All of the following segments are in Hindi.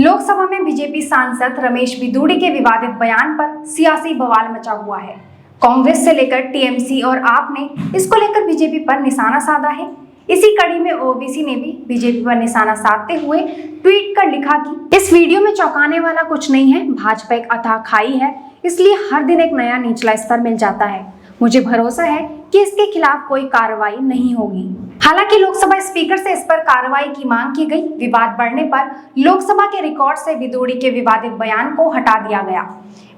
लोकसभा में बीजेपी सांसद रमेश बिधूड़ी के विवादित बयान पर सियासी बवाल मचा हुआ है। कांग्रेस से लेकर टीएमसी और आप ने इसको लेकर बीजेपी पर निशाना साधा है। इसी कड़ी में ओबीसी ने भी बीजेपी पर निशाना साधते हुए ट्वीट कर लिखा कि इस वीडियो में चौंकाने वाला कुछ नहीं है, भाजपा एक अथाह खाई है, इसलिए हर दिन एक नया निचला स्तर मिल जाता है। मुझे भरोसा है कि इसके खिलाफ कोई कार्रवाई नहीं होगी। हालांकि लोकसभा स्पीकर से इस पर कार्रवाई की मांग की गई। विवाद बढ़ने पर लोकसभा के रिकॉर्ड से बिधूड़ी के विवादित बयान को हटा दिया गया।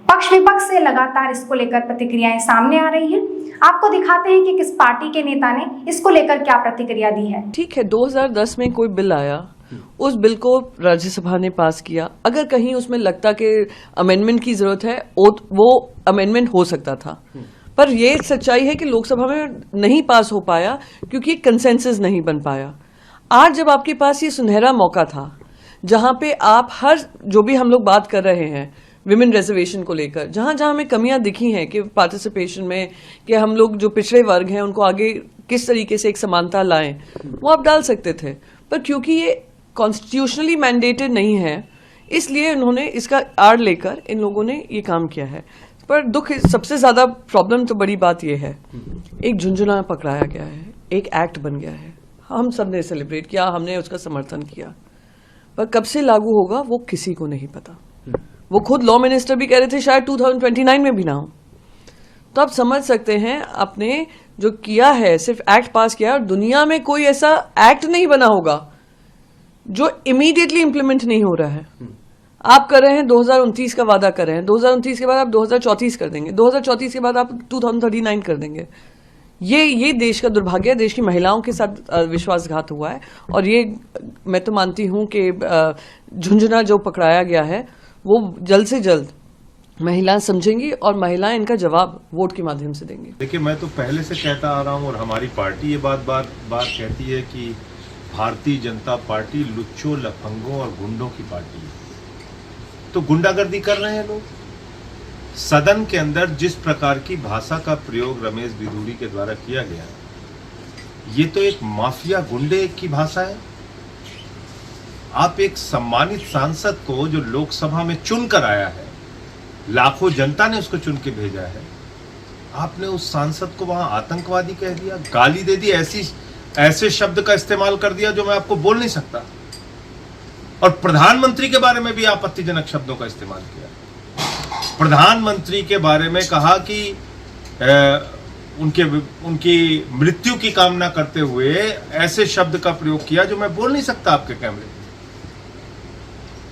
पक्ष विपक्ष से लगातार इसको लेकर प्रतिक्रियाएं सामने आ रही हैं। आपको दिखाते हैं कि किस पार्टी के नेता ने इसको लेकर क्या प्रतिक्रिया दी है। ठीक है, 2010 में कोई बिल आया, उस बिल को राज्यसभा ने पास किया। अगर कहीं उसमें लगता कि अमेंडमेंट की जरूरत है, वो अमेंडमेंट हो सकता था, पर यह सच्चाई है कि लोकसभा में नहीं पास हो पाया क्योंकि कंसेंसस नहीं बन पाया। आज जब आपके पास ये सुनहरा मौका था, जहां पे आप हर जो भी हम लोग बात कर रहे हैं विमेन रिजर्वेशन को लेकर, जहां जहां हमें कमियां दिखी हैं कि पार्टिसिपेशन में, कि हम लोग जो पिछड़े वर्ग हैं उनको आगे किस तरीके से एक समानता लाएं, वो आप डाल सकते थे। पर क्योंकि ये कॉन्स्टिट्यूशनली मैंडेटेड नहीं है, इसलिए उन्होंने इसका आड़ लेकर इन लोगों ने ये काम किया है। पर दुख, सबसे ज्यादा प्रॉब्लम तो बड़ी बात यह है, एक झुंझुना पकड़ाया गया है, एक एक्ट बन गया है, हम सब ने सेलिब्रेट किया, हमने उसका समर्थन किया, पर कब से लागू होगा वो किसी को नहीं पता। वो खुद लॉ मिनिस्टर भी कह रहे थे शायद 2029 में भी ना हो। तो आप समझ सकते हैं, आपने जो किया है सिर्फ एक्ट पास किया, और दुनिया में कोई ऐसा एक्ट नहीं बना होगा जो इमीडिएटली इंप्लीमेंट नहीं हो रहा है। आप कर रहे हैं 2029 का वादा कर रहे हैं, 2029 के बाद आप 2034 कर देंगे, 2034 के बाद आप 2039 कर देंगे। ये देश का दुर्भाग्य है, देश की महिलाओं के साथ विश्वासघात हुआ है। और ये मैं तो मानती हूं कि झुंझुना जो पकड़ाया गया है वो जल्द से जल्द महिलाएं समझेंगी और महिलाएं इनका जवाब वोट के माध्यम से देंगी। देखिए, मैं तो पहले से कहता आ रहा हूं और हमारी पार्टी ये बात कहती है कि भारतीय जनता पार्टी लुच्चों, लफंगों और गुंडों की पार्टी है। तो गुंडागर्दी कर रहे हैं लोग। सदन के अंदर जिस प्रकार की भाषा का प्रयोग रमेश बिधूड़ी के द्वारा किया गया, ये तो एक माफिया गुंडे की भाषा है। आप एक सम्मानित सांसद को जो लोकसभा में चुनकर आया है, लाखों जनता ने उसको चुन के भेजा है, आपने उस सांसद को वहां आतंकवादी कह दिया, गाली दे दी, ऐसे शब्द का इस्तेमाल कर दिया जो मैं आपको बोल नहीं सकता। और प्रधानमंत्री के बारे में भी आपत्तिजनक शब्दों का इस्तेमाल किया। प्रधानमंत्री के बारे में कहा कि उनकी मृत्यु की कामना करते हुए ऐसे शब्द का प्रयोग किया जो मैं बोल नहीं सकता आपके कैमरे,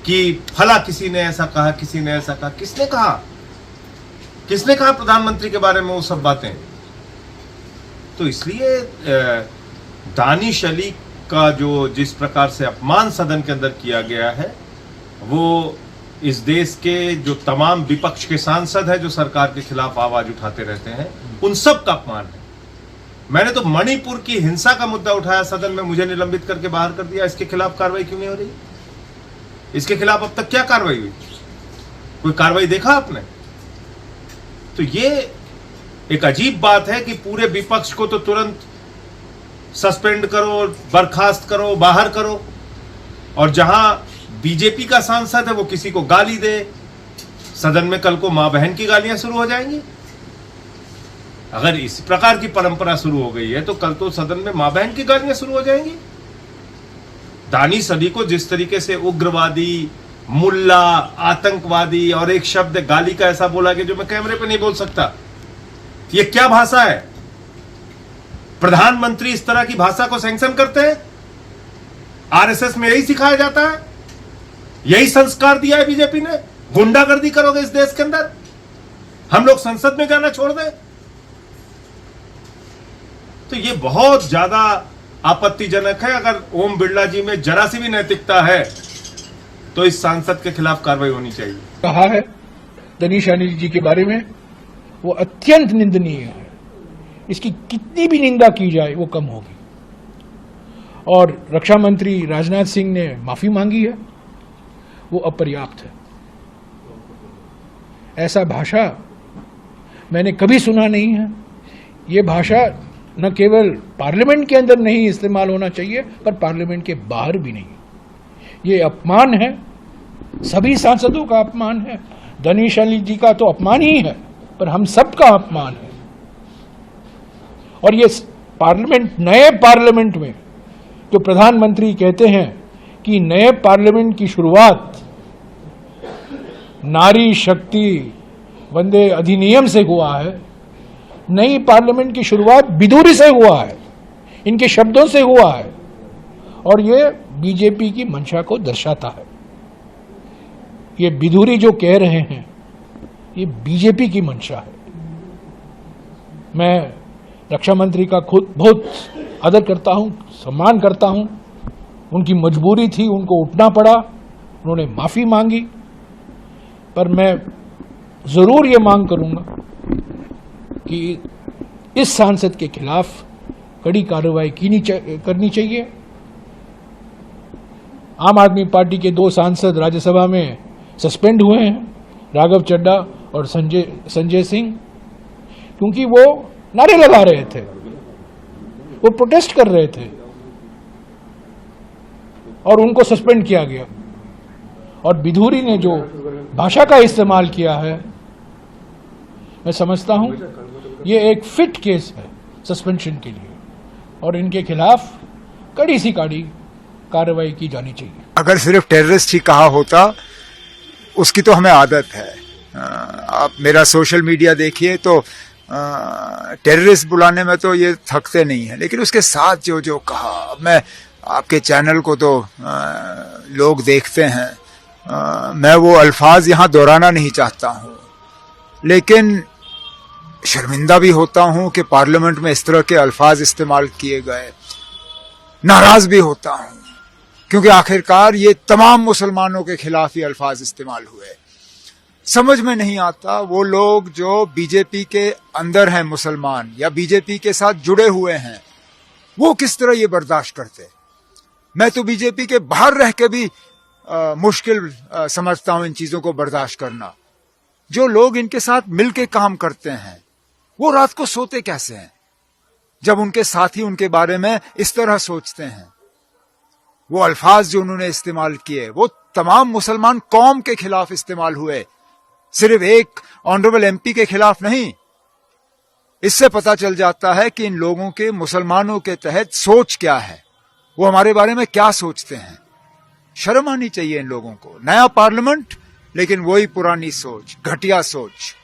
कि फला किसी ने ऐसा कहा, किसी ने ऐसा कहा। किसने कहा प्रधानमंत्री के बारे में वो सब बातें? तो इसलिए दानिश अली का जो जिस प्रकार से अपमान सदन के अंदर किया गया है, वो इस देश के जो तमाम विपक्ष के सांसद हैं जो सरकार के खिलाफ आवाज उठाते रहते हैं, उन सब का अपमान है। मैंने तो मणिपुर की हिंसा का मुद्दा उठाया सदन में, मुझे निलंबित करके बाहर कर दिया। इसके खिलाफ कार्रवाई क्यों नहीं हो रही? इसके खिलाफ अब तक क्या कार्रवाई हुई? कोई कार्रवाई देखा आपने? तो ये एक अजीब बात है कि पूरे विपक्ष को तो तुरंत सस्पेंड करो, बर्खास्त करो, बाहर करो, और जहां बीजेपी का सांसद है वो किसी को गाली दे, सदन में कल को मां बहन की गालियां शुरू हो जाएंगी। अगर इस प्रकार की परंपरा शुरू हो गई है तो कल तो सदन में मां बहन की गालियां शुरू हो जाएंगी। दानिश अली को जिस तरीके से उग्रवादी, मुल्ला, आतंकवादी और एक शब्द गाली का ऐसा बोला गया जो मैं कैमरे पे नहीं बोल सकता, ये क्या भाषा है? प्रधानमंत्री इस तरह की भाषा को सैंक्शन करते हैं? आरएसएस में यही सिखाया जाता है, यही संस्कार दिया है बीजेपी ने? गुंडागर्दी करोगे इस देश के अंदर? हम लोग संसद में जाना छोड़ दें? तो ये बहुत ज्यादा आपत्तिजनक है। अगर ओम बिरला जी में जरा सी भी नैतिकता है तो इस सांसद के खिलाफ कार्रवाई होनी चाहिए। कहा है दानिश अली जी के बारे में, वो अत्यंत निंदनीय है। इसकी कितनी भी निंदा की जाए वो कम होगी। और रक्षा मंत्री राजनाथ सिंह ने माफी मांगी है, वो अपर्याप्त है। ऐसा भाषा मैंने कभी सुना नहीं है। ये भाषा न केवल पार्लियामेंट के अंदर नहीं इस्तेमाल होना चाहिए, पर पार्लियामेंट के बाहर भी नहीं। ये अपमान है सभी सांसदों का अपमान है, दानिश अली जी का तो अपमान ही है, पर हम सबका अपमान है। और ये पार्लियामेंट, नए पार्लियामेंट में जो प्रधानमंत्री कहते हैं कि नए पार्लियामेंट की शुरुआत नारी शक्ति वंदे अधिनियम से हुआ है, नई पार्लियामेंट की शुरुआत बिधूरी से हुआ है, इनके शब्दों से हुआ है, और ये बीजेपी की मंशा को दर्शाता है। ये बिधूरी जो कह रहे हैं ये बीजेपी की मंशा है। मैं रक्षा मंत्री का खुद बहुत आदर करता हूं, सम्मान करता हूं। उनकी मजबूरी थी, उनको उठना पड़ा, उन्होंने माफी मांगी, पर मैं जरूर ये मांग करूंगा कि इस सांसद के खिलाफ कड़ी कार्रवाई करनी चाहिए। आम आदमी पार्टी के 2 सांसद राज्यसभा में सस्पेंड हुए हैं, राघव चड्ढा और संजय सिंह, क्योंकि वो नारे लगा रहे थे, वो प्रोटेस्ट कर रहे थे और उनको सस्पेंड किया गया। और बिधूरी ने जो भाषा का इस्तेमाल किया है, मैं समझता हूं ये एक फिट केस है सस्पेंशन के लिए, और इनके खिलाफ कड़ी से कड़ी कार्रवाई की जानी चाहिए। अगर सिर्फ टेररिस्ट ही कहा होता, उसकी तो हमें आदत है। आप मेरा सोशल मीडिया देखिए तो टेररिस्ट बुलाने में तो ये थकते नहीं है, लेकिन उसके साथ जो जो कहा, मैं आपके चैनल को तो लोग देखते हैं, मैं वो अल्फाज यहाँ दोहराना नहीं चाहता हूँ, लेकिन शर्मिंदा भी होता हूँ कि पार्लियामेंट में इस तरह के अल्फाज इस्तेमाल किए गए। नाराज भी होता हूँ, क्योंकि आखिरकार ये तमाम मुसलमानों के खिलाफ ही अल्फाज इस्तेमाल हुए। समझ में नहीं आता वो लोग जो बीजेपी के अंदर हैं मुसलमान या बीजेपी के साथ जुड़े हुए हैं, वो किस तरह ये बर्दाश्त करते। मैं तो बीजेपी के बाहर रह के भी मुश्किल समझता हूं इन चीजों को बर्दाश्त करना। जो लोग इनके साथ मिलके काम करते हैं वो रात को सोते कैसे हैं जब उनके साथी उनके बारे में इस तरह सोचते हैं। वो अल्फाज जो उन्होंने इस्तेमाल किए वो तमाम मुसलमान कौम के खिलाफ इस्तेमाल हुए, सिर्फ एक ऑनरेबल एमपी के खिलाफ नहीं। इससे पता चल जाता है कि इन लोगों के, मुसलमानों के तहत सोच क्या है, वो हमारे बारे में क्या सोचते हैं। शर्म आनी चाहिए इन लोगों को। नया पार्लियामेंट, लेकिन वही पुरानी सोच, घटिया सोच।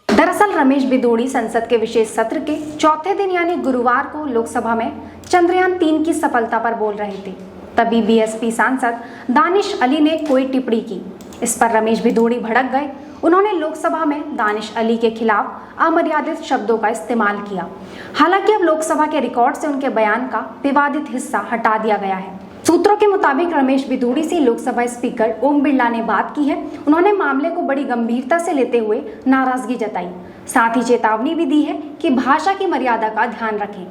दरअसल रमेश बिधूड़ी संसद के विशेष सत्र के चौथे दिन यानी गुरुवार को लोकसभा में चंद्रयान 3 की सफलता पर बोल रहे थे। तभी बीएसपी सांसद दानिश अली ने कोई टिप्पणी की। इस पर रमेश बिधूड़ी भड़क गए। उन्होंने लोकसभा में दानिश अली के खिलाफ अमर्यादित शब्दों का इस्तेमाल किया। हालांकि अब लोकसभा के रिकॉर्ड से उनके बयान का विवादित हिस्सा हटा दिया गया है। सूत्रों के मुताबिक रमेश बिधूड़ी से लोकसभा स्पीकर ओम बिरला ने बात की है। उन्होंने मामले को बड़ी गंभीरता से लेते हुए नाराजगी जताई, साथ ही चेतावनी भी दी है कि भाषा की मर्यादा का ध्यान रखें।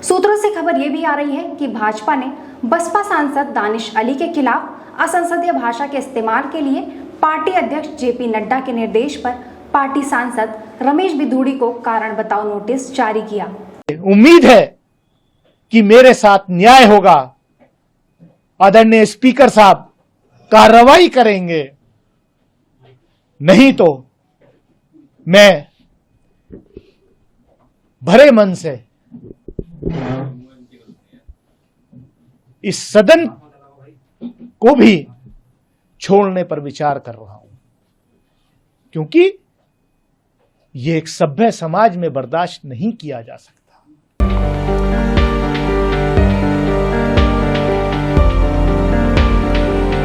सूत्रों से खबर यह भी आ रही है कि भाजपा ने बसपा सांसद दानिश अली के खिलाफ असंसदीय भाषा के इस्तेमाल के लिए पार्टी अध्यक्ष जेपी नड्डा के निर्देश पर पार्टी सांसद रमेश बिधूड़ी को कारण बताओ नोटिस जारी किया। उम्मीद है कि मेरे साथ न्याय होगा। आदरणीय स्पीकर साहब कार्रवाई करेंगे, नहीं तो मैं भरे मन से इस सदन को भी छोड़ने पर विचार कर रहा हूं, क्योंकि यह एक सभ्य समाज में बर्दाश्त नहीं किया जा सकता।